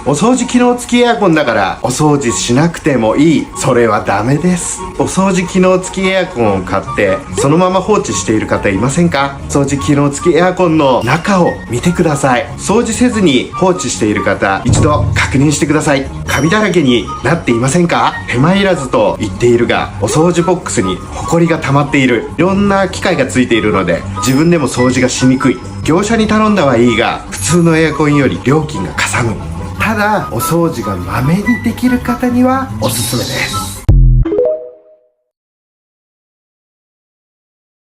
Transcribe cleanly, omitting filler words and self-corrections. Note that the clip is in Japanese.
お掃除機能付きエアコンだからお掃除しなくてもいい。それはダメです。お掃除機能付きエアコンを買ってそのまま放置している方いませんか？掃除機能付きエアコンの中を見てください。掃除せずに放置している方、一度確認してください。カビだらけになっていませんか？手間いらずと言っているが、お掃除ボックスにホコリが溜まっている。いろんな機械がついているので自分でも掃除がしにくい。業者に頼んだはいいが、普通のエアコンより料金がかさむ。ただお掃除がまめにできる方にはおすすめです。